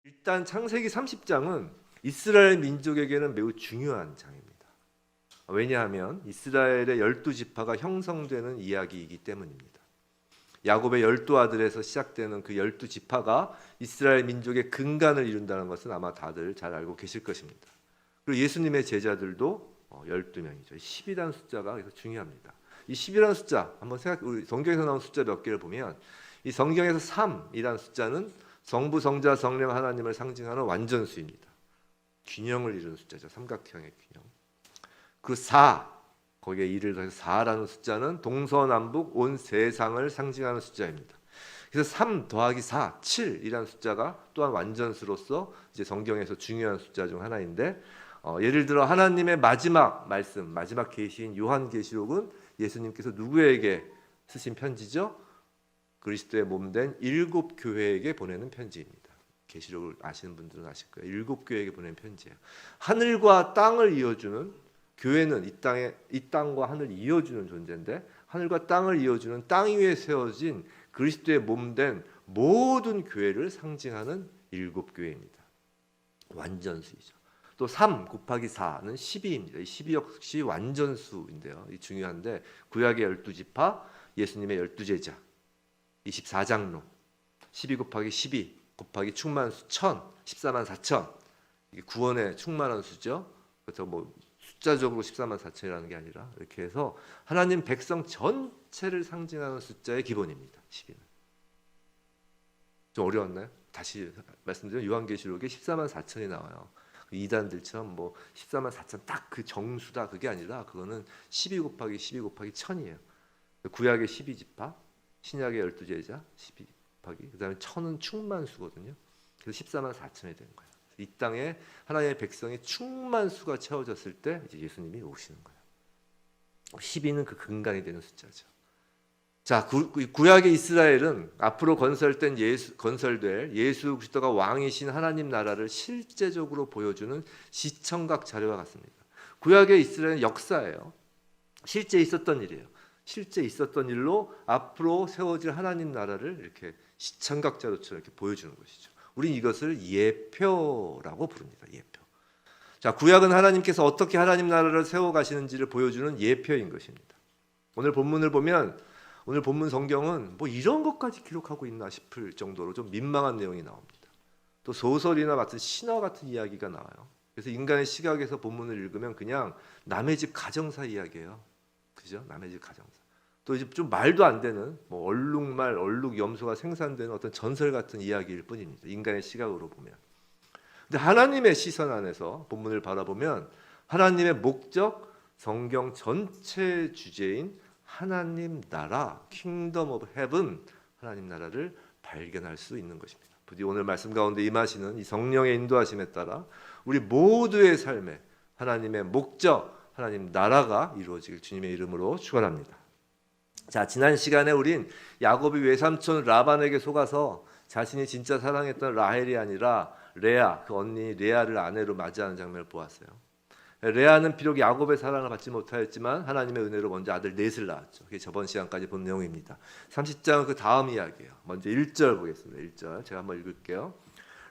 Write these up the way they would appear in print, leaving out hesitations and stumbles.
일단 창세기 30장은 이스라엘 민족에게는 매우 중요한 장입니다. 왜냐하면 이스라엘의 12지파가 형성되는 이야기이기 때문입니다. 야곱의 12아들에서 시작되는 그 12지파가 이스라엘 민족의 근간을 이룬다는 것은 아마 다들 잘 알고 계실 것입니다. 그리고 예수님의 제자들도 12명이죠. 10이라는 숫자가 그래서 중요합니다. 이 10이라는 숫자 한번 우리 성경에서 나온 숫자 몇 개를 보면 이 성경에서 3이라는 숫자는 성부, 성자, 성령 하나님을 상징하는 완전수입니다. 균형을 이루는 숫자죠. 삼각형의 균형. 그 4, 거기에 2를 더해서 4라는 숫자는 동서남북 온 세상을 상징하는 숫자입니다. 그래서 3 더하기 4, 7이라는 숫자가 또한 완전수로서 이제 성경에서 중요한 숫자 중 하나인데 예를 들어 하나님의 마지막 말씀, 마지막 계시인 요한계시록은 예수님께서 누구에게 쓰신 편지죠? 그리스도의 몸된 7 교회에게 보내는 편지입니다. 계시록을 아시는 분들은 아실 거예요. 7 교회에게 보내는 편지예요. 하늘과 땅을 이어주는 교회는 이 땅과 하늘을 이어주는 존재인데 하늘과 땅을 이어주는 땅 위에 세워진 그리스도의 몸된 모든 교회를 상징하는 7 교회입니다. 완전수이죠. 또 3 곱하기 4는 12입니다. 이 12 역시 완전수인데요. 이 중요한데 구약의 12지파, 예수님의 12제자, 24장로, 12 곱하기 12 곱하기 충만수 1000, 14만 4천. 이게 구원의 충만한 수죠. 그래서 뭐 숫자적으로 14만 4천이라는 게 아니라 이렇게 해서 하나님 백성 전체를 상징하는 숫자의 기본입니다. 12는. 좀 어려웠나요? 다시 말씀드리면 요한계시록에 14만 4천이 나와요. 이단들처럼 뭐 14만 4천 딱 그 정수다 그게 아니라 그거는 12 곱하기 12 곱하기 1000이에요. 구약의 12지파, 신약의 12제자 12 곱하기 그다음에 1000은 충만수거든요. 그래서 14만 4천이 되는 거예요. 이 땅에 하나님의 백성의 충만수가 채워졌을 때 이제 예수님이 오시는 거예요. 12는 그 근간이 되는 숫자죠. 자, 구약의 이스라엘은 앞으로 건설될 예수 그리스도가 왕이신 하나님 나라를 실제적으로 보여주는 시청각 자료와 같습니다. 구약의 이스라엘은 역사예요. 실제 있었던 일이에요. 실제 있었던 일로 앞으로 세워질 하나님 나라를 이렇게 시청각 자료처럼 이렇게 보여주는 것이죠. 우린 이것을 예표라고 부릅니다. 예표. 자, 구약은 하나님께서 어떻게 하나님 나라를 세워 가시는지를 보여주는 예표인 것입니다. 오늘 본문을 보면 오늘 본문 성경은 뭐 이런 것까지 기록하고 있나 싶을 정도로 좀 민망한 내용이 나옵니다. 또 소설이나 같은 신화 같은 이야기가 나와요. 그래서 인간의 시각에서 본문을 읽으면 그냥 남의 집 가정사 이야기예요. 그죠? 남의 집 가정사. 또 이제 좀 말도 안 되는 뭐 얼룩말, 얼룩염소가 생산되는 어떤 전설 같은 이야기일 뿐입니다. 인간의 시각으로 보면. 근데 하나님의 시선 안에서 본문을 바라보면 하나님의 목적, 성경 전체 주제인 하나님 나라, 킹덤 오브 헤븐, 하나님 나라를 발견할 수 있는 것입니다. 부디 오늘 말씀 가운데 임하시는 이 성령의 인도하심에 따라 우리 모두의 삶에 하나님의 목적, 하나님 나라가 이루어지길 주님의 이름으로 축원합니다. 자, 지난 시간에 우린 야곱이 외삼촌 라반에게 속아서 자신이 진짜 사랑했던 라헬이 아니라 레아, 그 언니 레아를 아내로 맞이하는 장면을 보았어요. 레아는 비록 야곱의 사랑을 받지 못하였지만 하나님의 은혜로 먼저 아들 넷을 낳았죠. 그게 저번 시간까지 본 내용입니다. 30장은 그 다음 이야기예요. 먼저 1절 보겠습니다. 1절 제가 한번 읽을게요.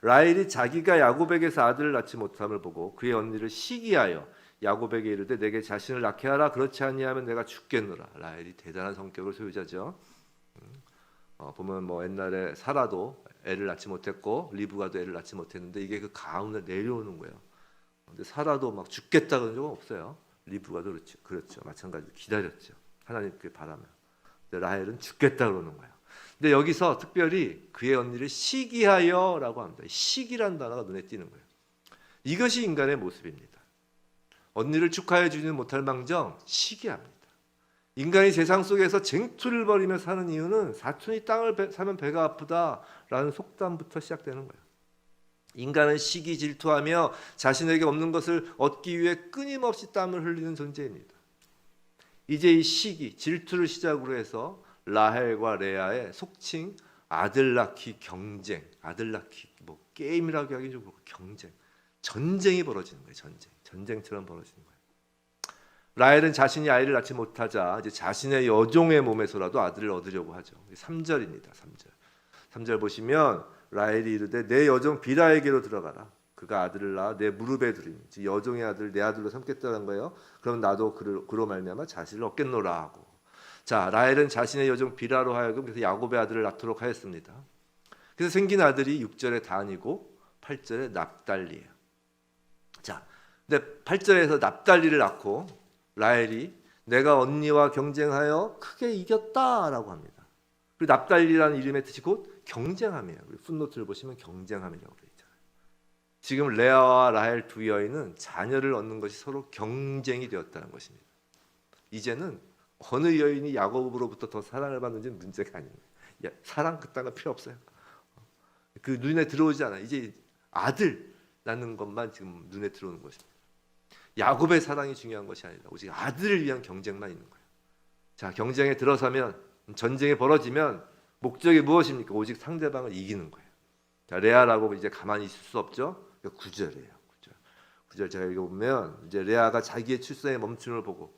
라헬이 자기가 야곱에게서 아들을 낳지 못함을 보고 그의 언니를 시기하여 야곱에게 이르되 내게 자신을 낳게 하라. 그렇지 아니하면 내가 죽겠노라. 라헬이 대단한 성격을 소유자죠. 보면 뭐 옛날에 사라도 애를 낳지 못했고 리브가도 애를 낳지 못했는데 이게 그 가운데 내려오는 거예요. 근데 사라도 막 죽겠다 그런 적은 없어요. 리브가도 그렇죠. 마찬가지로 기다렸죠. 하나님께 바라며. 근데 라헬은 죽겠다 그러는 거예요. 근데 여기서 특별히 그의 언니를 시기하여라고 합니다. 시기란 단어가 눈에 띄는 거예요. 이것이 인간의 모습입니다. 언니를 축하해 주지는 못할 망정 시기합니다. 인간이 세상 속에서 쟁투를 벌이며 사는 이유는 사촌이 땅을 사면 배가 아프다라는 속담부터 시작되는 거예요. 인간은 시기 질투하며 자신에게 없는 것을 얻기 위해 끊임없이 땀을 흘리는 존재입니다. 이제 이 시기, 질투를 시작으로 해서 라헬과 레아의 속칭 아들 낳기 경쟁, 아들 낳기 뭐 게임이라고 하기 좀 그렇고 경쟁, 전쟁이 벌어지는 거예요. 전쟁처럼 벌어지는 거예요. 라헬은 자신이 아이를 낳지 못하자 이제 자신의 여종의 몸에서라도 아들을 얻으려고 하죠. 3절입니다. 3절. 3절 보시면 라헬이 이르되 내 여종 빌하에게로 들어가라. 그가 아들을 낳아 내 무릎에 두리니 즉 여종의 아들 내 아들로 삼겠다는 거예요. 그럼 나도 그로 말미암아 자식을 얻겠노라 하고. 자, 라헬은 자신의 여종 빌하로 하여금 그래서 야곱의 아들을 낳도록 하였습니다. 그래서 생긴 아들이 6절에 단이고 8절에 납달리예요. 자, 근데 8절에서 납달리를 낳고 라헬이 내가 언니와 경쟁하여 크게 이겼다라고 합니다. 그리고 납달리라는 이름의 뜻이 곧 경쟁함이에요. 우리 풋노트를 보시면 경쟁함이라고 되어 있잖아요. 지금 레아와 라헬 두 여인은 자녀를 얻는 것이 서로 경쟁이 되었다는 것입니다. 이제는 어느 여인이 야곱으로부터 더 사랑을 받는지는 문제가 아닙니다. 사랑 그딴 거 필요 없어요. 그 눈에 들어오지 않아요. 이제 아들 낳는 것만 지금 눈에 들어오는 것입니다. 야곱의 사랑이 중요한 것이 아니라 오직 아들을 위한 경쟁만 있는 거예요. 자, 경쟁에 들어서면 전쟁이 벌어지면 목적이 무엇입니까? 오직 상대방을 이기는 거예요. 자, 레아라고 이제 가만히 있을 수 없죠. 9절이에요. 9절 제가 읽어보면 이제 레아가 자기의 출산의 멈춤을 보고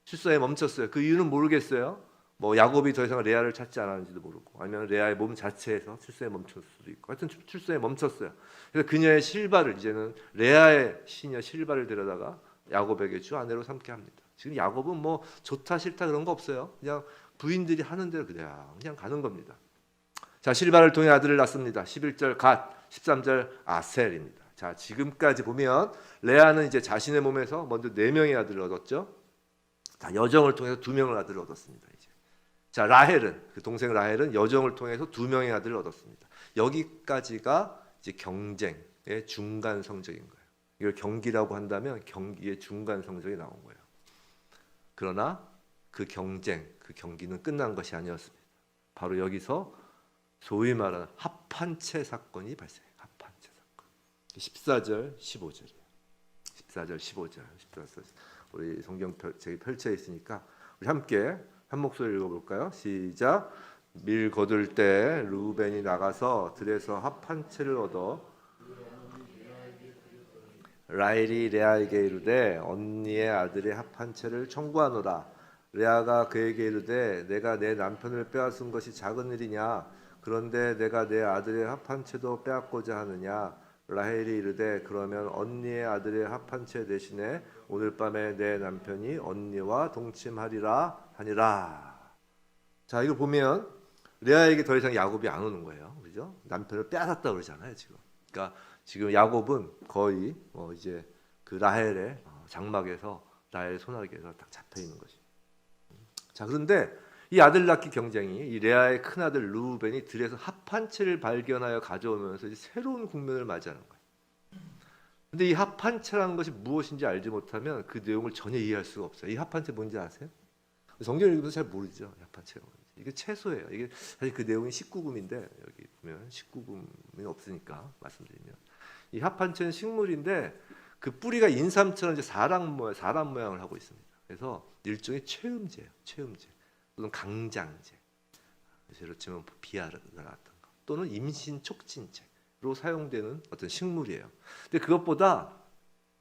출산에 멈췄어요. 그 이유는 모르겠어요. 뭐 야곱이 더 이상 레아를 찾지 않았는지도 모르고 아니면 레아의 몸 자체에서 출산에 멈췄을 수도 있고 하여튼 출산에 멈췄어요. 그래서 그녀의 실바를 이제는 레아의 시녀 실바를 데려다가 야곱에게 주 아내로 삼게 합니다. 지금 야곱은 뭐 좋다 싫다 그런 거 없어요. 그냥 부인들이 하는 대로 그냥 가는 겁니다. 자, 실바를 통해 아들을 낳습니다. 11절 갓, 13절 아셀입니다. 자, 지금까지 보면 레아는 이제 자신의 몸에서 먼저 4명의 아들을 얻었죠. 자, 여정을 통해서 2명의 아들을 얻었습니다. 이제. 자, 라헬은 그 동생 라헬은 여정을 통해서 2명의 아들을 얻었습니다. 여기까지가 이제 경쟁의 중간 성적인 거예요. 이걸 경기라고 한다면 경기의 중간 성적이 나온 거예요. 그러나 그 경기는 끝난 것이 아니었습니다. 바로 여기서 소위 말하는 합한채 사건이 발생해요. 합한채 사건. 14절, 15절이에요. 14절, 15절. 14절. 우리 성경 책이 펼쳐 있으니까 우리 함께 한 목소리 읽어볼까요? 시작. 밀 거둘 때 루벤이 나가서 들에서 합한채를 얻어 라헬이 레아에게 이르되 언니의 아들의 합한채를 청구하노라. 레아가 그에게 이르되 내가 내 남편을 빼앗은 것이 작은 일이냐? 그런데 내가 내 아들의 합한채도 빼앗고자 하느냐? 라헬이 이르되 그러면 언니의 아들의 합한채 대신에 오늘 밤에 내 남편이 언니와 동침하리라 하니라. 자, 이거 보면 레아에게 더 이상 야곱이 안 오는 거예요. 그죠? 남편을 빼앗았다 그러잖아요, 지금. 그러니까 지금 야곱은 거의 이제 그 라헬의 장막에서 라헬 손아귀에서 딱 잡혀 있는 것이. 자, 그런데 이 아들 낳기 경쟁이 이 레아의 큰 아들 루벤이 들에서 합한채를 발견하여 가져오면서 이제 새로운 국면을 맞이하는 거예요. 근데 이 합한채라는 것이 무엇인지 알지 못하면 그 내용을 전혀 이해할 수가 없어요. 이 합한채 뭔지 아세요? 성경을 읽으면서 잘 모르죠. 합한채가 뭔지. 이게 채소예요. 이게 사실 그 내용이 19금인데 여기 보면 19금이 없으니까 말씀드리면 이 합한채는 식물인데 그 뿌리가 인삼처럼 이제 사람 모양을 하고 있습니다. 그래서 일종의 최음제예요. 최음제 또는 강장제. 예를 들면 비아르가 나왔던 거 또는 임신 촉진제로 사용되는 어떤 식물이에요. 근데 그것보다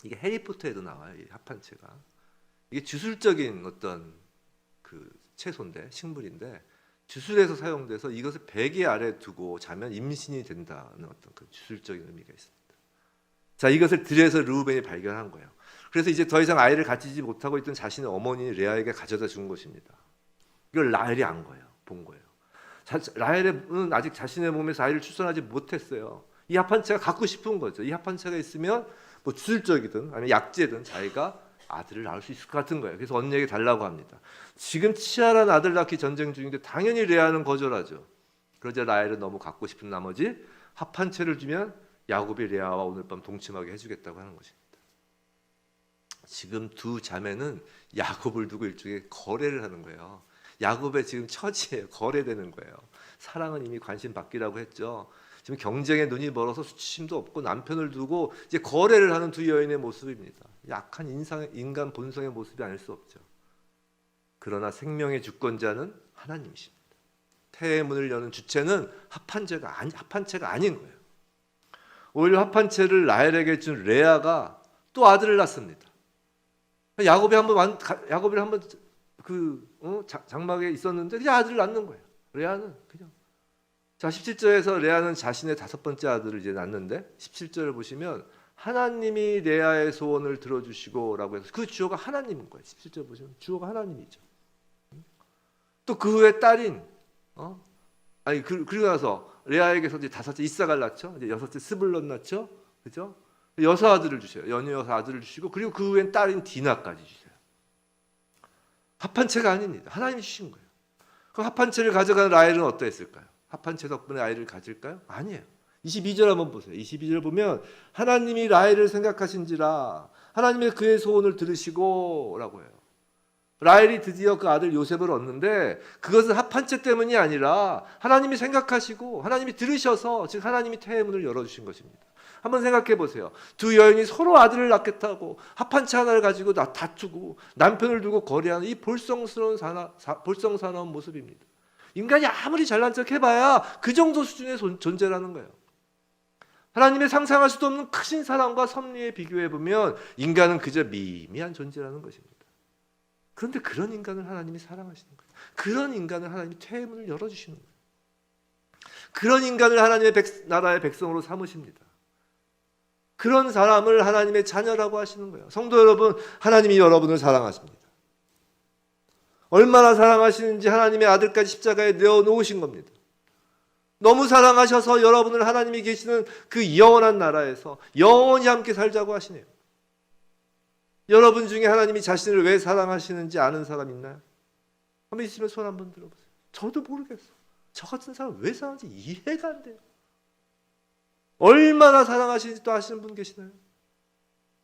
이게 해리포터에도 나와요. 이 합한채가 이게 주술적인 어떤 그 채소인데 식물인데 주술에서 사용돼서 이것을 베개 아래 두고 자면 임신이 된다는 어떤 그 주술적인 의미가 있습니다. 자, 이것을 들에서 르우벤이 발견한 거예요. 그래서 이제 더 이상 아이를 가지지 못하고 있던 자신의 어머니 레아에게 가져다 준 것입니다. 이걸 라헬이 안 거예요. 본 거예요. 라헬은 아직 자신의 몸에서 아이를 출산하지 못했어요. 이 합한채가 갖고 싶은 거죠. 이 합한채가 있으면 뭐 주술적이든 아니면 약재든 자기가 아들을 낳을 수 있을 것 같은 거예요. 그래서 언니에게 달라고 합니다. 지금 치열한 아들 낳기 전쟁 중인데 당연히 레아는 거절하죠. 그러자 라헬은 너무 갖고 싶은 나머지 합한채를 주면 야곱이 레아와 오늘 밤 동침하게 해주겠다고 하는 것입니다. 지금 두 자매는 야곱을 두고 일종의 거래를 하는 거예요. 야곱의 지금 처지예요. 거래되는 거예요. 사랑은 이미 관심 받기라고 했죠. 지금 경쟁에 눈이 멀어서 수치심도 없고 남편을 두고 이제 거래를 하는 두 여인의 모습입니다. 약한 인간 본성의 모습이 아닐 수 없죠. 그러나 생명의 주권자는 하나님이십니다. 태의 문을 여는 주체는 합한채가 아닌 거예요. 오히려 합한채를 라헬에게 준 레아가 또 아들을 낳습니다. 야곱이 한번 장막에 있었는데 그냥 아들을 낳는 거예요. 레아는 그냥 자, 17절에서 레아는 자신의 5번째 아들을 이제 낳는데 17절을 보시면 하나님이 레아의 소원을 들어주시고라고 해서 그 주어가 하나님인 거예요. 17절 보시면 주어가 하나님이죠. 또 그 후에 딸인 그리고 나서 레아에게서 이제 5째 이삭을 낳죠. 이제 6째 스불론 낳죠. 그죠? 여섯 아들을 주셔요. 연유 여섯 아들을 주시고 그리고 그 후엔 딸인 디나까지 주세요. 합한 채가 아닙니다. 하나님이 주신 거예요. 그 합한 채를 가져가는 라헬은 어떠했을까요? 합한 채 덕분에 아이를 가질까요? 아니에요. 22절 한번 보세요. 22절 보면 하나님이 라헬을 생각하신지라 하나님의 그의 소원을 들으시고라고 해요. 라헬이 드디어 그 아들 요셉을 얻는데 그것은 합한 채 때문이 아니라 하나님이 생각하시고 하나님이 들으셔서 즉 하나님이 태문을 열어주신 것입니다. 한번 생각해 보세요. 두 여인이 서로 아들을 낳겠다고 합한 채 하나를 가지고 다투고 남편을 두고 거래하는 이 볼성사나운 모습입니다. 인간이 아무리 잘난 척 해봐야 그 정도 수준의 존재라는 거예요. 하나님의 상상할 수도 없는 크신 사랑과 섭리에 비교해 보면 인간은 그저 미미한 존재라는 것입니다. 그런데 그런 인간을 하나님이 사랑하시는 거예요. 그런 인간을 하나님이 퇴문을 열어주시는 거예요. 그런 인간을 하나님의 나라의 백성으로 삼으십니다. 그런 사람을 하나님의 자녀라고 하시는 거예요. 성도 여러분, 하나님이 여러분을 사랑하십니다. 얼마나 사랑하시는지 하나님의 아들까지 십자가에 내어놓으신 겁니다. 너무 사랑하셔서 여러분을 하나님이 계시는 그 영원한 나라에서 영원히 함께 살자고 하시네요. 여러분 중에 하나님이 자신을 왜 사랑하시는지 아는 사람 있나요? 한번 있으면 손 한번 들어보세요. 저도 모르겠어. 저 같은 사람 왜 사랑하는지 이해가 안 돼요. 얼마나 사랑하시는지 또 아시는 분 계시나요?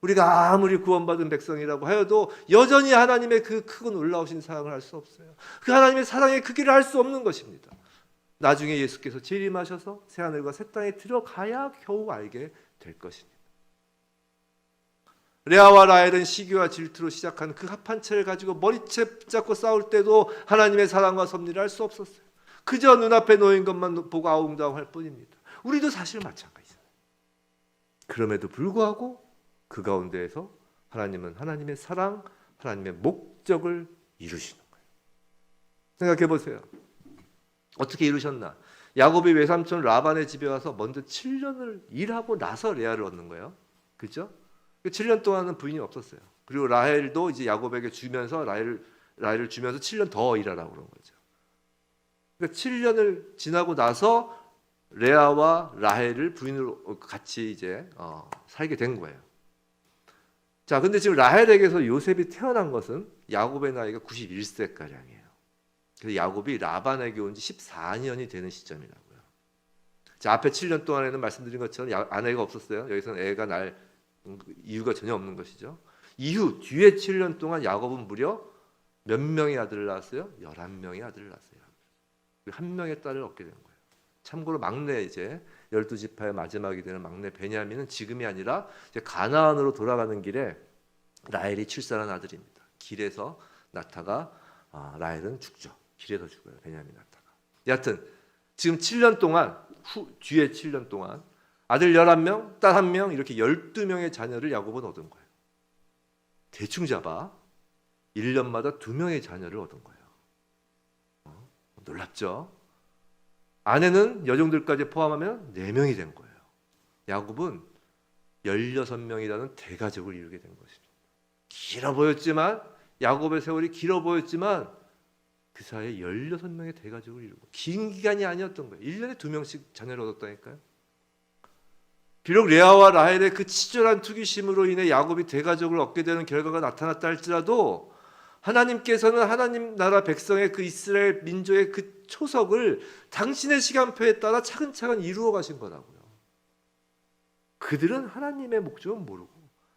우리가 아무리 구원받은 백성이라고 하여도 여전히 하나님의 그 크고 놀라우신 사랑을 알 수 없어요. 그 하나님의 사랑의 크기를 알 수 없는 것입니다. 나중에 예수께서 재림하셔서 새하늘과 새 땅에 들어가야 겨우 알게 될 것입니다. 레아와 라헬은 시기와 질투로 시작한 그 합한 채를 가지고 머리채 붙잡고 싸울 때도 하나님의 사랑과 섭리를 알 수 없었어요. 그저 눈앞에 놓인 것만 보고 아웅다웅할 뿐입니다. 우리도 사실 마찬가지예요. 그럼에도 불구하고 그 가운데에서 하나님은 하나님의 사랑, 하나님의 목적을 이루시는 거예요. 생각해 보세요. 어떻게 이루셨나? 야곱이 외삼촌 라반의 집에 와서 먼저 7년을 일하고 나서 레아를 얻는 거예요. 그렇죠? 7년 동안은 부인이 없었어요. 그리고 라헬도 이제 야곱에게 주면서 라헬을 주면서 7년 더 일하라고 그런 거죠. 그러니까 7년을 지나고 나서 레아와 라헬을 부인으로 같이 이제 살게 된 거예요. 자, 근데 지금 라헬에게서 요셉이 태어난 것은 야곱의 나이가 91세가량이에요. 그래서 야곱이 라반에게 온 지 14년이 되는 시점이라고요. 자, 앞에 7년 동안에는 말씀드린 것처럼 아내가 없었어요. 여기서는 애가 날 이유가 전혀 없는 것이죠. 이후 뒤에 7년 동안 야곱은 무려 몇 명의 아들을 낳았어요? 11명의 아들을 낳았어요. 한 명의 딸을 얻게 된 거예요. 참고로 막내 이제 12지파의 마지막이 되는 막내 베냐민은 지금이 아니라 이제 가나안으로 돌아가는 길에 라헬이 출산한 아들입니다. 길에서 나타가 라헬은 죽죠. 길에서 죽어요. 베냐민 나타가. 여하튼 지금 7년 동안 뒤에 7년 동안 아들 11명, 딸 1명 이렇게 12명의 자녀를 야곱은 얻은 거예요. 대충 잡아 1년마다 2명의 자녀를 얻은 거예요. 놀랍죠? 아내는 여종들까지 포함하면 4명이 된 거예요. 야곱은 16명이라는 대가족을 이루게 된 것입니다. 길어 보였지만 야곱의 세월이 길어 보였지만 그 사이에 16명의 대가족을 이루고 긴 기간이 아니었던 거예요. 1년에 2명씩 자녀를 얻었다니까요. 비록 레아와 라헬의 그 치졸한 투기심으로 인해 야곱이 대가족을 얻게 되는 결과가 나타났다 할지라도 하나님께서는 하나님 나라 백성의 그 이스라엘 민족의 그 초석을 당신의 시간표에 따라 차근차근 이루어 가신 거라고요. 그들은 하나님의 목적은 모르고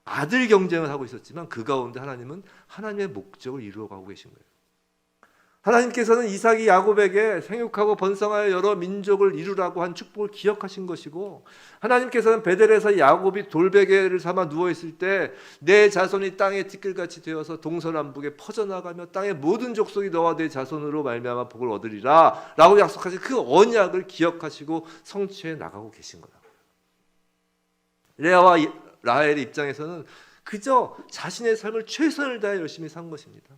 아들 경쟁을 하고 있었지만 그 가운데 하나님은 하나님의 목적을 이루어 가고 계신 거예요. 하나님께서는 이삭이 야곱에게 생육하고 번성하여 여러 민족을 이루라고 한 축복을 기억하신 것이고 하나님께서는 베델에서 야곱이 돌베개를 삼아 누워있을 때 내 자손이 땅의 티끌같이 되어서 동서남북에 퍼져나가며 땅의 모든 족속이 너와 내 자손으로 말미암아 복을 얻으리라 라고 약속하신 그 언약을 기억하시고 성취해 나가고 계신 거라고요. 레아와 라헬의 입장에서는 그저 자신의 삶을 최선을 다해 열심히 산 것입니다.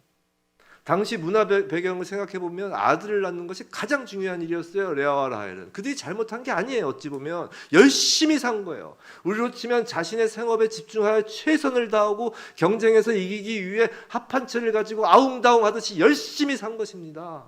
당시 문화 배경을 생각해 보면 아들을 낳는 것이 가장 중요한 일이었어요. 레아와 라헬은 그들이 잘못한 게 아니에요. 어찌 보면 열심히 산 거예요. 우리로 치면 자신의 생업에 집중하여 최선을 다하고 경쟁에서 이기기 위해 합한채를 가지고 아웅다웅하듯이 열심히 산 것입니다.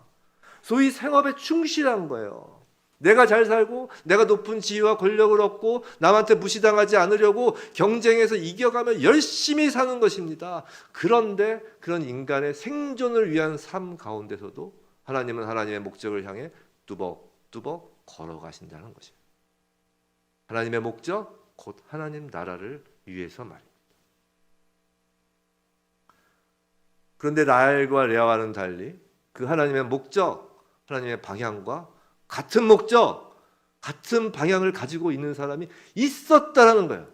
소위 생업에 충실한 거예요. 내가 잘 살고 내가 높은 지위와 권력을 얻고 남한테 무시당하지 않으려고 경쟁에서 이겨가며 열심히 사는 것입니다. 그런데 그런 인간의 생존을 위한 삶 가운데서도 하나님은 하나님의 목적을 향해 뚜벅뚜벅 걸어가신다는 것이에요. 하나님의 목적, 곧 하나님 나라를 위해서 말입니다. 그런데 라헬과 레아와는 달리 그 하나님의 목적, 하나님의 방향과 같은 목적, 같은 방향을 가지고 있는 사람이 있었다라는 거예요.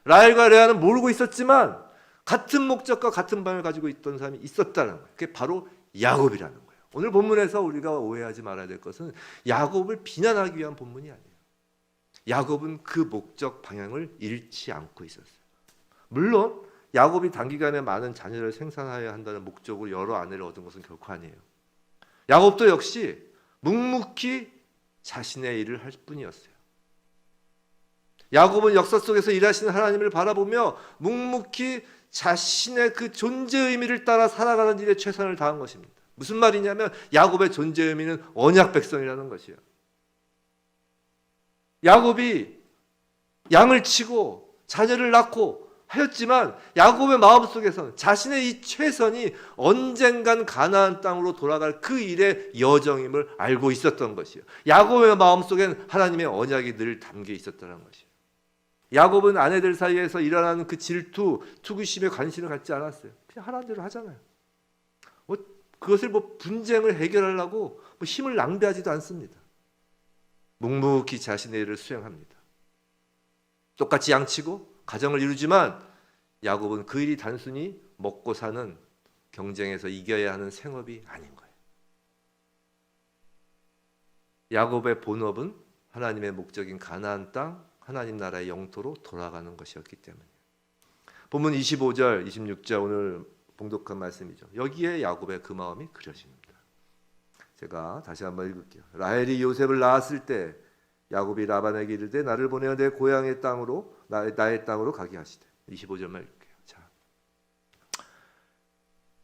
라헬과 레아는 모르고 있었지만 같은 목적과 같은 방향을 가지고 있던 사람이 있었다는 거예요. 그게 바로 야곱이라는 거예요. 오늘 본문에서 우리가 오해하지 말아야 될 것은 야곱을 비난하기 위한 본문이 아니에요. 야곱은 그 목적 방향을 잃지 않고 있었어요. 물론 야곱이 단기간에 많은 자녀를 생산하여야 한다는 목적으로 여러 아내를 얻은 것은 결코 아니에요. 야곱도 역시 묵묵히 자신의 일을 할 뿐이었어요. 야곱은 역사 속에서 일하시는 하나님을 바라보며 묵묵히 자신의 그 존재 의미를 따라 살아가는 일에 최선을 다한 것입니다. 무슨 말이냐면 야곱의 존재 의미는 언약 백성이라는 것이에요. 야곱이 양을 치고 자녀를 낳고 하였지만 야곱의 마음속에서는 자신의 이 최선이 언젠간 가나안 땅으로 돌아갈 그 일의 여정임을 알고 있었던 것이에요. 야곱의 마음속엔 하나님의 언약이 늘 담겨 있었다는 것이에요. 야곱은 아내들 사이에서 일어나는 그 질투, 투기심에 관심을 갖지 않았어요. 그냥 하라는 대로 하잖아요. 그것을 분쟁을 해결하려고 힘을 낭비하지도 않습니다. 묵묵히 자신의 일을 수행합니다. 똑같이 양치고 가정을 이루지만 야곱은 그 일이 단순히 먹고 사는 경쟁에서 이겨야 하는 생업이 아닌 거예요. 야곱의 본업은 하나님의 목적인 가나안 땅, 하나님 나라의 영토로 돌아가는 것이었기 때문이에요. 본문 25절, 26절 오늘 봉독한 말씀이죠. 여기에 야곱의 그 마음이 그려집니다. 제가 다시 한번 읽을게요. 라헬이 요셉을 낳았을 때 야곱이 라반에게 이르되 나를 보내어 내 고향의 땅으로 나의 땅으로 가게 하시되. 25절만 읽을게요. 자,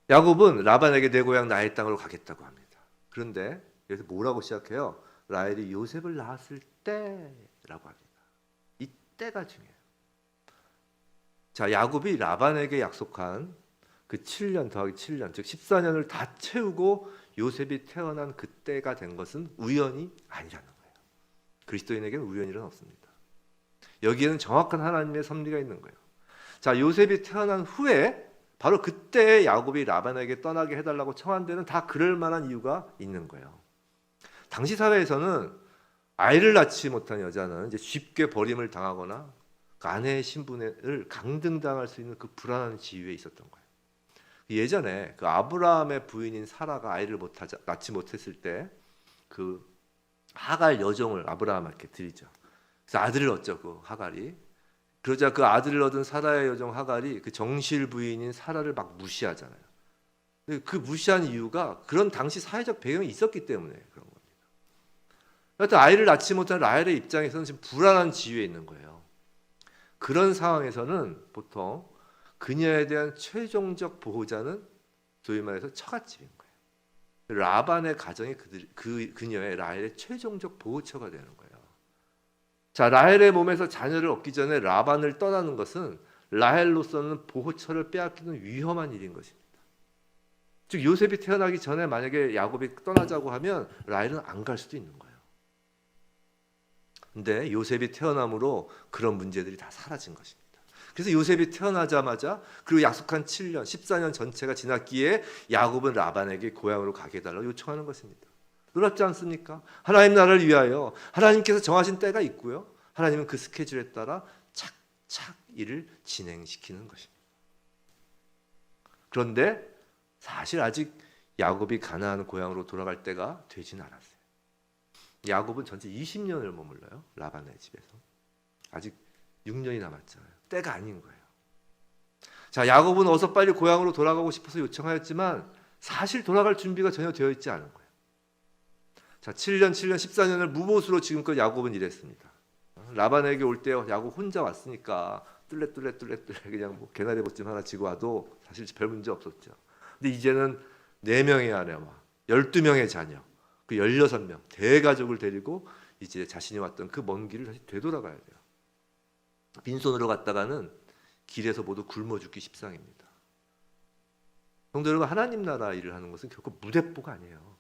야곱은 라반에게 내 고향 나의 땅으로 가겠다고 합니다. 그런데 여기서 뭐라고 시작해요? 라헬이 요셉을 낳았을 때라고 합니다. 이 때가 중요해요. 자, 야곱이 라반에게 약속한 그 7년 더하기 7년, 즉 14년을 다 채우고 요셉이 태어난 그때가 된 것은 우연이 아니라는 거예요. 그리스도인에게는 우연일은 없습니다. 여기에는 정확한 하나님의 섭리가 있는 거예요. 자, 요셉이 태어난 후에 바로 그때 야곱이 라반에게 떠나게 해달라고 청한 데는 다 그럴 만한 이유가 있는 거예요. 당시 사회에서는 아이를 낳지 못한 여자는 이제 쉽게 버림을 당하거나 그 아내의 신분을 강등당할 수 있는 그 불안한 지위에 있었던 거예요. 예전에 그 아브라함의 부인인 사라가 아이를 낳지 못했을 때 그 하갈 여종을 아브라함에게 드리죠. 그래서 아들을 얻죠, 그 하갈이. 그러자 그 아들을 얻은 사라의 여종 하갈이 그 정실 부인인 사라를 막 무시하잖아요. 그 무시한 이유가 그런 당시 사회적 배경이 있었기 때문에 그런 겁니다. 하여튼 아이를 낳지 못한 라헬의 입장에서는 지금 불안한 지위에 있는 거예요. 그런 상황에서는 보통 그녀에 대한 최종적 보호자는 소위 말해서 처갓집인 거예요. 라반의 가정이 그녀의 라헬의 최종적 보호처가 되는 거예요. 자, 라헬의 몸에서 자녀를 얻기 전에 라반을 떠나는 것은 라헬로서는 보호처를 빼앗기는 위험한 일인 것입니다. 즉 요셉이 태어나기 전에 만약에 야곱이 떠나자고 하면 라헬은 안 갈 수도 있는 거예요. 근데 요셉이 태어남으로 그런 문제들이 다 사라진 것입니다. 그래서 요셉이 태어나자마자 그리고 약속한 7년, 14년 전체가 지났기에 야곱은 라반에게 고향으로 가게 해달라고 요청하는 것입니다. 놀랍지 않습니까? 하나님 나라를 위하여 하나님께서 정하신 때가 있고요. 하나님은 그 스케줄에 따라 착착 일을 진행시키는 것입니다. 그런데 사실 아직 야곱이 가나안 고향으로 돌아갈 때가 되진 않았어요. 야곱은 전체 20년을 머물러요. 라반의 집에서. 아직 6년이 남았잖아요. 때가 아닌 거예요. 자, 야곱은 어서 빨리 고향으로 돌아가고 싶어서 요청하였지만 사실 돌아갈 준비가 전혀 되어 있지 않은 거예요. 자, 7년, 14년을 무보수로 지금껏 야곱은 일했습니다. 라반에게 올 때 야곱 혼자 왔으니까 뚫레 그냥 뭐 개나리 보찜 하나 지고 와도 사실 별 문제 없었죠. 근데 이제는 4명의 아내와 12명의 자녀, 그 16명 대가족을 데리고 이제 자신이 왔던 그 먼 길을 다시 되돌아가야 돼요. 빈손으로 갔다가는 길에서 모두 굶어 죽기 십상입니다. 성도 여러분, 하나님 나라 일을 하는 것은 결코 무대뽀가 아니에요.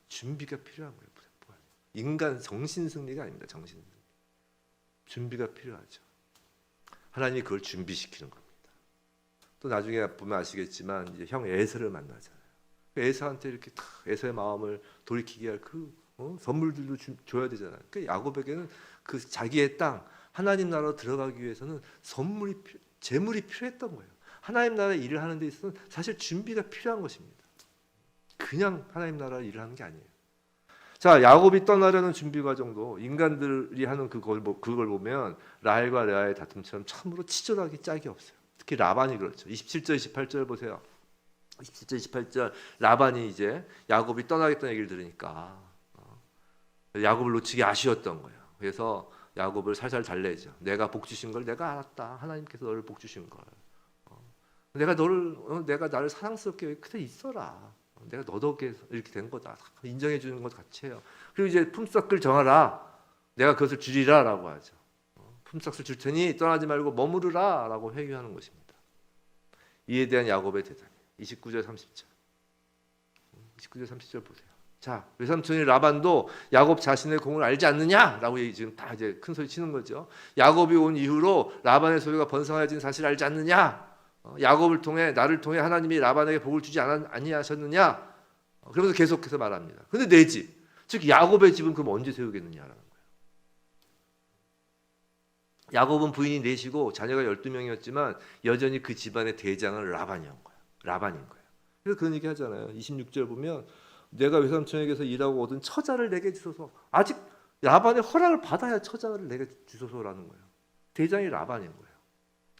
준비가 필요한 거예요. 무대뽀가 아니에요. 인간 정신 승리가 아닙니다. 정신 승리. 준비가 필요하죠. 하나님이 그걸 준비시키는 겁니다. 또 나중에 보면 아시겠지만 이제 형 에서를 만나잖아요. 에서한테 이렇게 에서의 마음을 돌이키게 할 그 선물들도 줘야 되잖아요. 그 야곱에게는 그 자기의 땅 하나님 나라로 들어가기 위해서는 재물이 필요했던 거예요. 하나님 나라 일을 하는 데 있어서는 사실 준비가 필요한 것입니다. 그냥 하나님 나라 일을 하는 게 아니에요. 자, 야곱이 떠나려는 준비 과정도 인간들이 하는 그걸 보면 라헬과 레아의 다툼처럼 참으로 치졸하기 짝이 없어요. 특히 라반이 그렇죠. 27절, 28절 보세요. 27절, 28절 라반이 이제 야곱이 떠나겠다는 얘기를 들으니까 야곱을 놓치기 아쉬웠던 거예요. 그래서 야곱을 살살 달래죠. 내가 복 주신 걸 내가 알았다. 하나님께서 너를 복 주신 걸. 내가 나를 사랑스럽게 그대 있어라. 내가 너 덕에 이렇게 된 거다. 인정해 주는 것 같이 해요. 그리고 이제 품삯을 정하라. 내가 그것을 주리라라고 하죠. 품삯을 줄 테니 떠나지 말고 머무르라라고 회유하는 것입니다. 이에 대한 야곱의 대답. 29절 30절. 29절 30절 보세요. 자, 외삼촌이 라반도 야곱 자신의 공을 알지 않느냐라고 지금 다 이제 큰 소리 치는 거죠. 야곱이 온 이후로 라반의 소유가 번성해진 사실 알지 않느냐? 야곱을 통해 나를 통해 하나님이 라반에게 복을 주지 아니하셨느냐? 그러면서 계속해서 말합니다. 근데 내 집, 즉 야곱의 집은 그럼 언제 세우겠느냐라는 거예요. 야곱은 부인이 넷이고 자녀가 12명이었지만 여전히 그 집안의 대장은 라반인 거예요. 그래서 그런 얘기 하잖아요. 26절 보면 내가 외삼촌에게서 일하고 얻은 처자를 내게 주소서. 아직 라반의 허락을 받아야 처자를 내게 주소서라는 거예요. 대장이 라반인 거예요.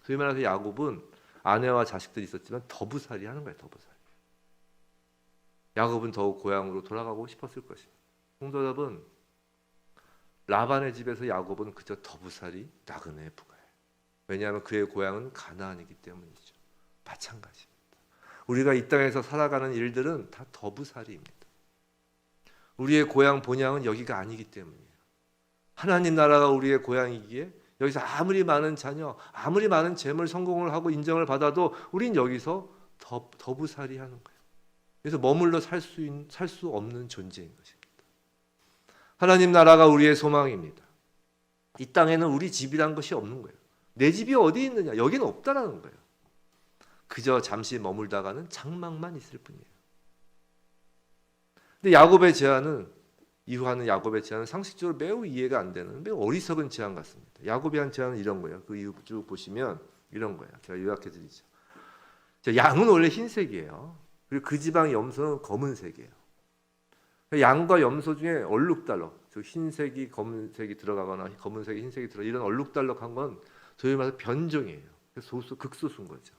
소위 말해서 야곱은 아내와 자식들이 있었지만 더부살이 하는 거예요. 더부살. 야곱은 더욱 고향으로 돌아가고 싶었을 것입니다. 성도 여러분, 라반의 집에서 야곱은 그저 더부살이 나그네의 부가예요. 왜냐하면 그의 고향은 가나안이기 때문이죠. 마찬가지입니다. 우리가 이 땅에서 살아가는 일들은 다 더부살이입니다. 우리의 고향 본향은 여기가 아니기 때문이에요. 하나님 나라가 우리의 고향이기에 여기서 아무리 많은 자녀, 아무리 많은 재물 성공을 하고 인정을 받아도 우린 여기서 더부살이 하는 거예요. 그래서 머물러 살 수 없는 존재인 것입니다. 하나님 나라가 우리의 소망입니다. 이 땅에는 우리 집이란 것이 없는 거예요. 내 집이 어디 있느냐? 여기는 없다라는 거예요. 그저 잠시 머물다가는 장막만 있을 뿐이에요. 근데 야곱의 제안은 이후 하는 야곱의 제안은 상식적으로 매우 이해가 안 되는 매우 어리석은 제안 같습니다. 야곱이 한 제안은 이런 거예요. 그 이후 쭉 보시면 이런 거예요. 제가 요약해 드리죠. 양은 원래 흰색이에요. 그리고 그 지방의 염소는 검은색이에요. 양과 염소 중에 얼룩달럭, 즉 흰색이 검은색이 들어가거나 검은색이 흰색이 들어 이런 얼룩달럭한 건 소위 말해서 변종이에요. 그래서 극소수인 거죠.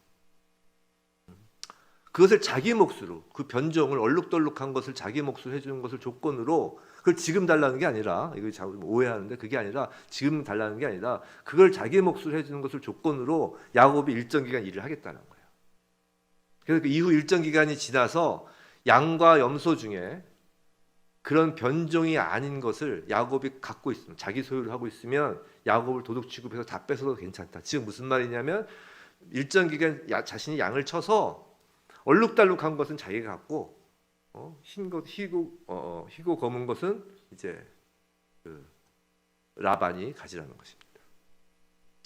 그것을 자기 몫으로 그 변종을 얼룩덜룩한 것을 자기 몫으로 해주는 것을 조건으로 그걸 지금 달라는 게 아니라 이거 좀 오해하는데 그게 아니라 지금 달라는 게 아니라 그걸 자기 몫으로 해주는 것을 조건으로 야곱이 일정 기간 일을 하겠다는 거예요. 그래서 그 이후 일정 기간이 지나서 양과 염소 중에 그런 변종이 아닌 것을 야곱이 갖고 있으면 자기 소유를 하고 있으면 야곱을 도둑 취급해서 다 뺏어도 괜찮다. 지금 무슨 말이냐면 일정 기간 자신이 양을 쳐서 얼룩달룩한 것은 자기가 갖고 희고 검은 것은 이제 그 라반이 가지라는 것입니다.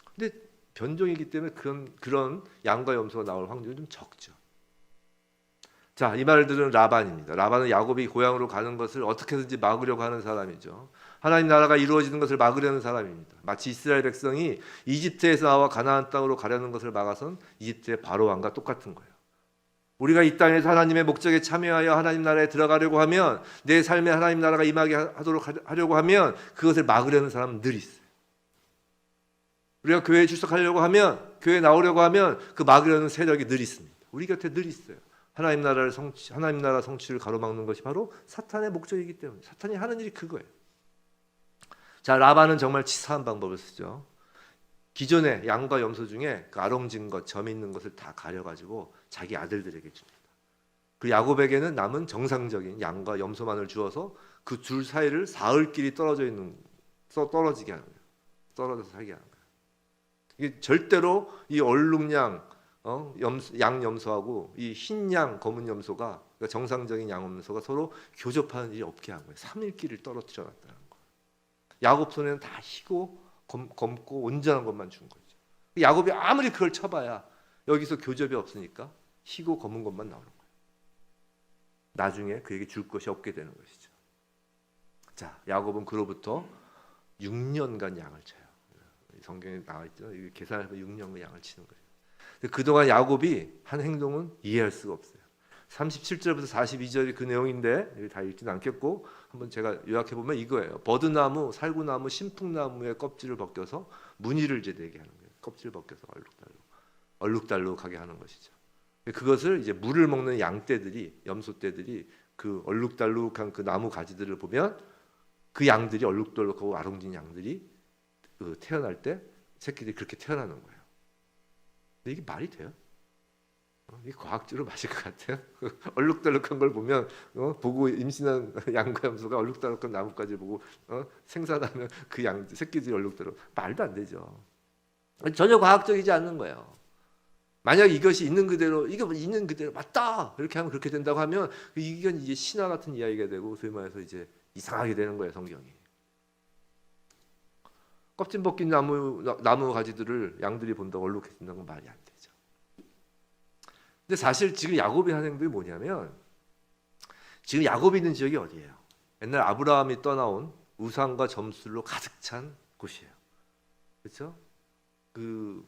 근데 변종이기 때문에 그런 양과 염소가 나올 확률이 좀 적죠. 자, 이 말을 들은 라반입니다. 라반은 야곱이 고향으로 가는 것을 어떻게든지 막으려고 하는 사람이죠. 하나님 나라가 이루어지는 것을 막으려는 사람입니다. 마치 이스라엘 백성이 이집트에서 나와 가나안 땅으로 가려는 것을 막아선 이집트의 바로 왕과 똑같은 거예요. 우리가 이 땅에서 하나님의 목적에 참여하여 하나님 나라에 들어가려고 하면 내 삶에 하나님 나라가 임하게 하려고 하면 그것을 막으려는 사람은 늘 있어요. 우리가 교회에 출석하려고 하면, 교회에 나오려고 하면 그 막으려는 세력이 늘 있습니다. 우리 곁에 늘 있어요. 하나님 나라 성취를 가로막는 것이 바로 사탄의 목적이기 때문에 사탄이 하는 일이 그거예요. 자, 라반은 정말 치사한 방법을 쓰죠. 기존의 양과 염소 중에 그 아롱진 것, 점 있는 것을 다 가려가지고 자기 아들들에게 줍니다. 그 야곱에게는 남은 정상적인 양과 염소만을 주어서 그 둘 사이를 사흘길이 떨어지게 하는 거예요. 떨어져서 살게 하는 거예요. 이게 절대로 이 얼룩양, 양 염소하고 이 흰 양, 검은 염소가, 그러니까 정상적인 양 염소가 서로 교접하는 일이 없게 한 거예요. 3일길을 떨어뜨려 놨다는 거예요. 야곱 손에는 다 희고 검고 온전한 것만 준 거죠. 야곱이 아무리 그걸 쳐봐야 여기서 교접이 없으니까 희고 검은 것만 나오는 거예요. 나중에 그에게 줄 것이 없게 되는 것이죠. 자, 야곱은 그로부터 6년간 양을 쳐요. 성경에 나와 있죠. 계산해서 6년간 양을 치는 거예요. 그동안 야곱이 한 행동은 이해할 수가 없어요. 37절부터 42절이 그 내용인데 여기 다 읽지는 않겠고 한번 제가 요약해 보면 이거예요. 버드나무, 살구나무, 신풍나무의 껍질을 벗겨서 무늬를 이제 내게 하는 거예요. 껍질을 벗겨서 얼룩달룩하게 하는 것이죠. 그것을 이제 물을 먹는 양떼들이, 염소떼들이 그 얼룩달룩한 그 나무 가지들을 보면 그 양들이 얼룩덜룩하고 아롱진 양들이 그 태어날 때 새끼들이 그렇게 태어나는 거예요. 근데 이게 말이 돼요? 이게 과학적으로 맞을 것 같아요. 얼룩덜룩한 걸 보면 보고 임신한 양과 염소가 얼룩덜룩한 나뭇가지 보고 생산하면 그 양 새끼들이 얼룩덜룩, 말도 안 되죠. 전혀 과학적이지 않는 거예요. 만약 이것이 있는 그대로, 이게 있는 그대로 맞다 이렇게 하면 그렇게 된다고 하면 이건 이제 신화 같은 이야기가 되고 소위 말해서 이제 이상하게 되는 거예요. 성경이. 껍질 벗긴 나무 가지들을 양들이 본다고 얼룩해진다는 건 말이 안 되죠. 근데 사실 지금 야곱이 하는 행동이 뭐냐면, 지금 야곱이 있는 지역이 어디예요? 옛날 아브라함이 떠나온 우상과 점술로 가득 찬 곳이에요. 그렇죠? 그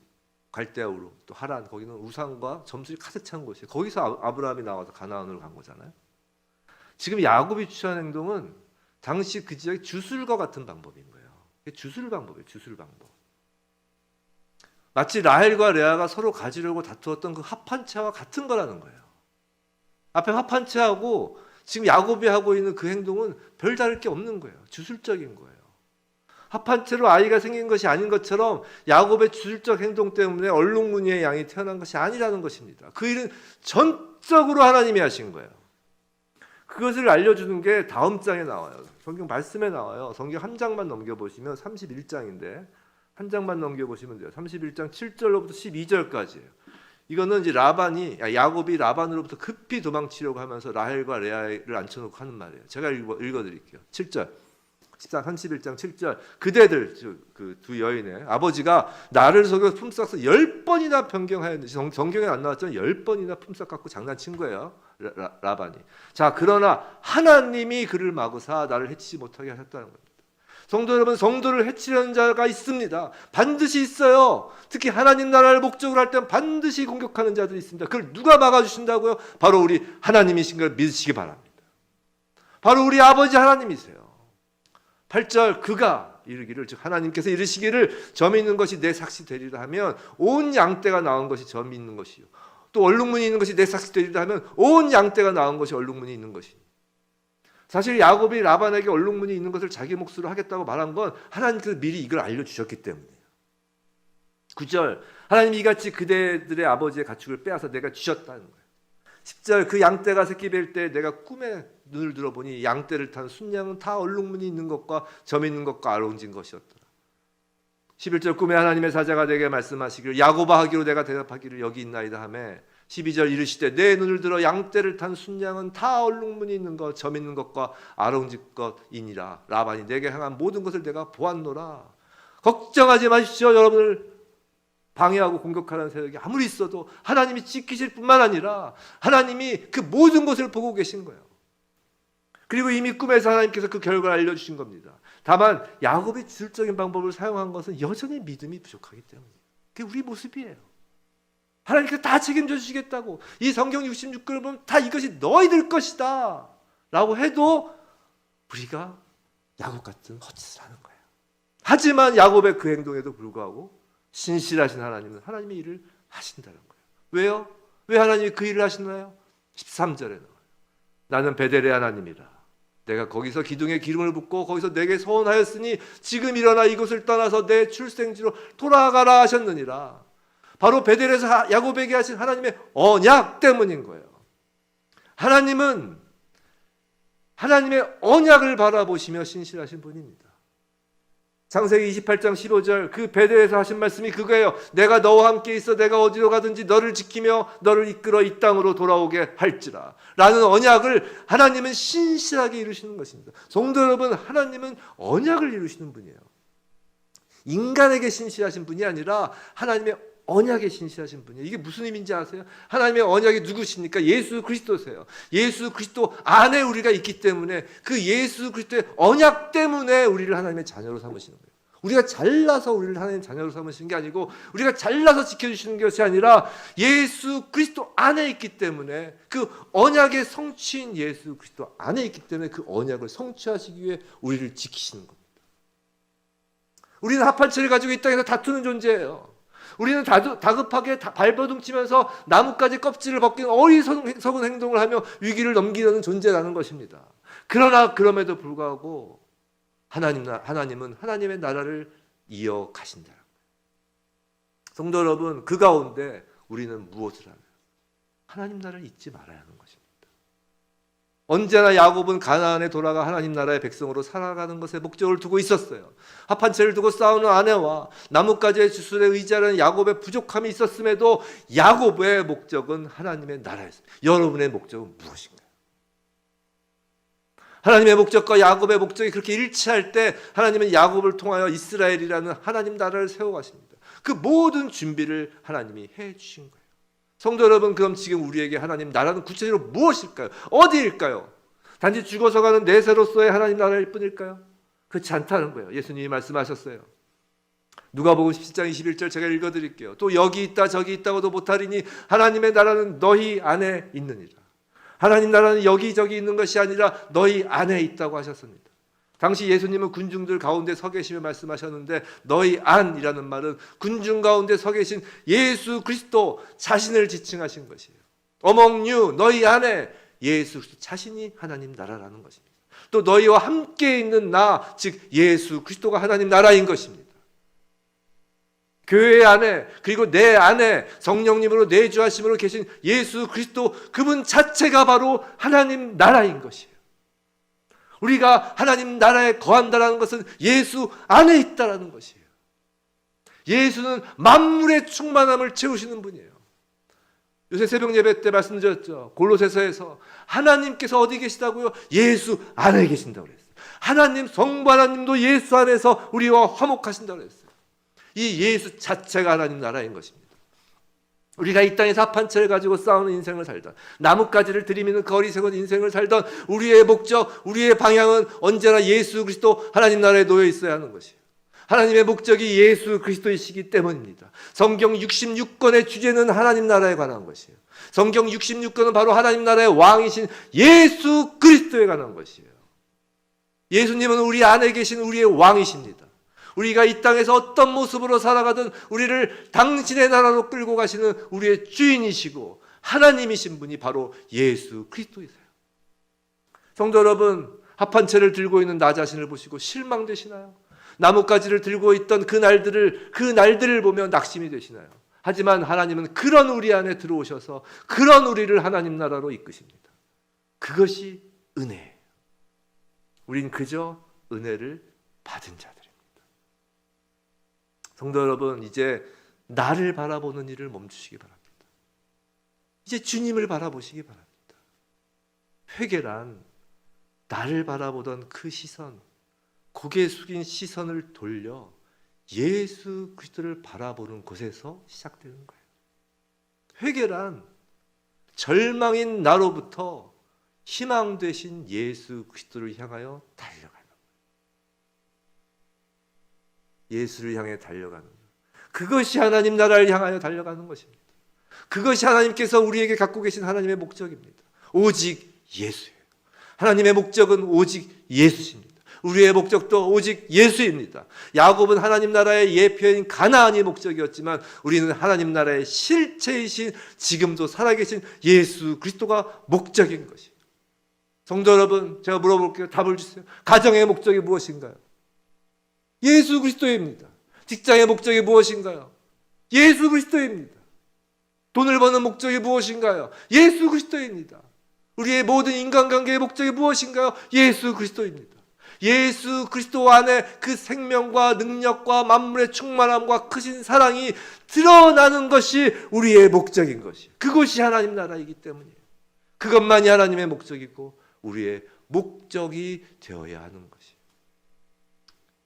갈대아우르 또 하란, 거기는 우상과 점술이 가득 찬 곳이에요. 거기서 아브라함이 나와서 가나안으로 간 거잖아요. 지금 야곱이 취한 행동은 당시 그 지역의 주술과 같은 방법인 거예요. 주술 방법이에요. 주술 방법. 마치 라헬과 레아가 서로 가지려고 다투었던 그 합판체와 같은 거라는 거예요. 앞에 합판체하고 지금 야곱이 하고 있는 그 행동은 별 다를 게 없는 거예요. 주술적인 거예요. 합판체로 아이가 생긴 것이 아닌 것처럼 야곱의 주술적 행동 때문에 얼룩무늬의 양이 태어난 것이 아니라는 것입니다. 그 일은 전적으로 하나님이 하신 거예요. 그것을 알려주는 게 다음 장에 나와요. 성경 말씀에 나와요. 성경 한 장만 넘겨보시면 31장인데 한 장만 넘겨보시면 돼요. 31장 7절로부터 12절까지예요. 이거는 이제 야곱이 라반으로부터 급히 도망치려고 하면서 라헬과 레아를 앉혀놓고 하는 말이에요. 제가 읽어드릴게요. 7절 31장 7절 그대들, 그 두 여인의 아버지가 나를 속여 품삯을 10번이나 변경하였는지, 성경에 안 나왔지만 10번이나 품삯 갖고 장난친 거예요. 라반이. 자, 그러나 하나님이 그를 마구사 나를 해치지 못하게 하셨다는 겁니다. 성도 여러분, 성도를 해치려는 자가 있습니다. 반드시 있어요. 특히 하나님 나라를 목적으로 할 때는 반드시 공격하는 자들이 있습니다. 그걸 누가 막아주신다고요? 바로 우리 하나님이신 걸 믿으시기 바랍니다. 바로 우리 아버지 하나님이세요. 8절 그가 이르기를, 즉 하나님께서 이르시기를 점이 있는 것이 내 삭시 되리라 하면 온 양떼가 나온 것이 점이 있는 것이요, 또 얼룩무늬 있는 것이 내 삭시 되리라 하면 온 양떼가 나온 것이 얼룩무늬 있는 것이. 사실 야곱이 라반에게 얼룩무늬 있는 것을 자기 몫으로 하겠다고 말한 건 하나님께서 미리 이걸 알려주셨기 때문이에요. 9절 하나님이 이같이 그대들의 아버지의 가축을 빼앗아 내가 주셨다는 거예요. 10절 그 양떼가 새끼 뵐 때 내가 꿈에 눈을 들어보니 양떼를 탄 순양은 다 얼룩무늬 있는 것과 점 있는 것과 아롱진 것이었더라. 11절 꿈에 하나님의 사자가 내게 말씀하시기를 야곱아 하기로 내가 대답하기를 여기 있나이다 하매, 12절 이르시되 내 눈을 들어 양떼를 탄 순양은 다 얼룩무늬 있는 것, 점 있는 것과 아롱진 것이니라. 라반이 내게 향한 모든 것을 내가 보았노라. 걱정하지 마십시오. 여러분을 방해하고 공격하는 세력이 아무리 있어도 하나님이 지키실 뿐만 아니라 하나님이 그 모든 것을 보고 계신 거예요. 그리고 이미 꿈에서 하나님께서 그 결과를 알려주신 겁니다. 다만 야곱이 주술적인 방법을 사용한 것은 여전히 믿음이 부족하기 때문이에요. 그게 우리 모습이에요. 하나님께서 다 책임져 주시겠다고, 이 성경 66권을 보면 다 이것이 너희들 것이다 라고 해도 우리가 야곱 같은 헛짓을 하는 거예요. 하지만 야곱의 그 행동에도 불구하고 신실하신 하나님은 하나님의 일을 하신다는 거예요. 왜요? 왜 하나님이 그 일을 하시나요? 13절에 나와요. 나는 베델의 하나님이라. 내가 거기서 기둥에 기름을 붓고 거기서 내게 서원하였으니 지금 일어나 이곳을 떠나서 내 출생지로 돌아가라 하셨느니라. 바로 베델에서 야곱에게 하신 하나님의 언약 때문인 거예요. 하나님은 하나님의 언약을 바라보시며 신실하신 분입니다. 창세기 28장 15절 그 베델에서 하신 말씀이 그거예요. 내가 너와 함께 있어 내가 어디로 가든지 너를 지키며 너를 이끌어 이 땅으로 돌아오게 할지라 라는 언약을 하나님은 신실하게 이루시는 것입니다. 성도 여러분, 하나님은 언약을 이루시는 분이에요. 인간에게 신실하신 분이 아니라 하나님의 언약에 신실하신 분이에요. 이게 무슨 의미인지 아세요? 하나님의 언약이 누구십니까? 예수 그리스도세요. 예수 그리스도 안에 우리가 있기 때문에 그 예수 그리스도의 언약 때문에 우리를 하나님의 자녀로 삼으시는 거예요. 우리가 잘나서 우리를 하나님의 자녀로 삼으시는 게 아니고 우리가 잘나서 지켜주시는 것이 아니라 예수 그리스도 안에 있기 때문에 그 언약의 성취인 예수 그리스도 안에 있기 때문에 그 언약을 성취하시기 위해 우리를 지키시는 겁니다. 우리는 합한체를 가지고 이 땅에서 다투는 존재예요. 우리는 다급하게 발버둥치면서 나뭇가지 껍질을 벗긴 어리석은 행동을 하며 위기를 넘기려는 존재라는 것입니다. 그러나 그럼에도 불구하고 하나님은 하나님의 나라를 이어가신다. 성도 여러분, 그 가운데 우리는 무엇을 하나요? 하나님 나라를 잊지 말아야 하는 것입니다. 언제나 야곱은 가나안에 돌아가 하나님 나라의 백성으로 살아가는 것에 목적을 두고 있었어요. 합한채를 두고 싸우는 아내와 나뭇가지의 주술에 의지하는 야곱의 부족함이 있었음에도 야곱의 목적은 하나님의 나라였습니다. 여러분의 목적은 무엇인가요? 하나님의 목적과 야곱의 목적이 그렇게 일치할 때 하나님은 야곱을 통하여 이스라엘이라는 하나님 나라를 세워가십니다. 그 모든 준비를 하나님이 해주신 거예요. 성도 여러분, 그럼 지금 우리에게 하나님 나라는 구체적으로 무엇일까요? 어디일까요? 단지 죽어서 가는 내세로서의 하나님 나라일 뿐일까요? 그렇지 않다는 거예요. 예수님이 말씀하셨어요. 누가복음 17장 21절 제가 읽어드릴게요. 또 여기 있다 저기 있다고도 못하리니 하나님의 나라는 너희 안에 있느니라. 하나님 나라는 여기저기 있는 것이 아니라 너희 안에 있다고 하셨습니다. 당시 예수님은 군중들 가운데 서 계시며 말씀하셨는데 너희 안이라는 말은 군중 가운데 서 계신 예수 그리스도 자신을 지칭하신 것이에요. Among you, 너희 안에 예수 그리스도 자신이 하나님 나라라는 것입니다. 또 너희와 함께 있는 나, 즉 예수 그리스도가 하나님 나라인 것입니다. 교회 안에 그리고 내 안에 성령님으로 내주하심으로 계신 예수 그리스도 그분 자체가 바로 하나님 나라인 것이에요. 우리가 하나님 나라에 거한다는 것은 예수 안에 있다는 것이에요. 예수는 만물의 충만함을 채우시는 분이에요. 요새 새벽 예배 때 말씀드렸죠. 골로새서에서 하나님께서 어디 계시다고요? 예수 안에 계신다고 그랬어요. 하나님 성부 하나님도 예수 안에서 우리와 화목하신다고 그랬어요. 이 예수 자체가 하나님 나라인 것입니다. 우리가 이 땅에서 합한채를 가지고 싸우는 인생을 살던, 나뭇가지를 들이미는 거리새건 인생을 살던 우리의 목적, 우리의 방향은 언제나 예수 그리스도 하나님 나라에 놓여 있어야 하는 것이에요. 하나님의 목적이 예수 그리스도이시기 때문입니다. 성경 66권의 주제는 하나님 나라에 관한 것이에요. 성경 66권은 바로 하나님 나라의 왕이신 예수 그리스도에 관한 것이에요. 예수님은 우리 안에 계신 우리의 왕이십니다. 우리가 이 땅에서 어떤 모습으로 살아가든 우리를 당신의 나라로 끌고 가시는 우리의 주인이시고 하나님이신 분이 바로 예수 그리스도이세요. 성도 여러분, 합한채를 들고 있는 나 자신을 보시고 실망되시나요? 나뭇가지를 들고 있던 그 날들을 보며 낙심이 되시나요? 하지만 하나님은 그런 우리 안에 들어오셔서 그런 우리를 하나님 나라로 이끄십니다. 그것이 은혜예요. 우린 그저 은혜를 받은 자들입니다. 성도 여러분, 이제 나를 바라보는 일을 멈추시기 바랍니다. 이제 주님을 바라보시기 바랍니다. 회개란 나를 바라보던 그 시선, 고개 숙인 시선을 돌려 예수 그리스도를 바라보는 곳에서 시작되는 거예요. 회개란 절망인 나로부터 희망 되신 예수 그리스도를 향하여 달려가는 거예요. 예수를 향해 달려가는 거예요. 그것이 하나님 나라를 향하여 달려가는 것입니다. 그것이 하나님께서 우리에게 갖고 계신 하나님의 목적입니다. 오직 예수예요. 하나님의 목적은 오직 예수십니다. 우리의 목적도 오직 예수입니다. 야곱은 하나님 나라의 예표인 가나안이 목적이었지만 우리는 하나님 나라의 실체이신 지금도 살아계신 예수 그리스도가 목적인 것이에요. 성도 여러분, 제가 물어볼게요. 답을 주세요. 가정의 목적이 무엇인가요? 예수 그리스도입니다. 직장의 목적이 무엇인가요? 예수 그리스도입니다. 돈을 버는 목적이 무엇인가요? 예수 그리스도입니다. 우리의 모든 인간관계의 목적이 무엇인가요? 예수 그리스도입니다. 예수 그리스도 안에 그 생명과 능력과 만물의 충만함과 크신 사랑이 드러나는 것이 우리의 목적인 것이에요. 그것이 하나님 나라이기 때문이에요. 그것만이 하나님의 목적이고 우리의 목적이 되어야 하는 것이에요.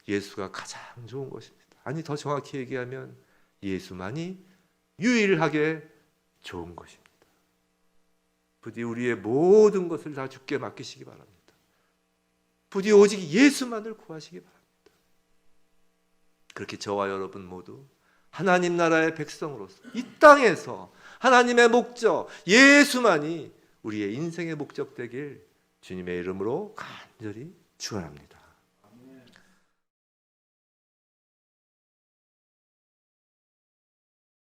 예수가 가장 좋은 것입니다. 아니, 더 정확히 얘기하면 예수만이 유일하게 좋은 것입니다. 부디 우리의 모든 것을 다 주께 맡기시기 바랍니다. 부디 오직 예수만을 구하시기 바랍니다. 그렇게 저와 여러분 모두 하나님 나라의 백성으로서 이 땅에서 하나님의 목적, 예수만이 우리의 인생의 목적 되길 주님의 이름으로 간절히 축원합니다.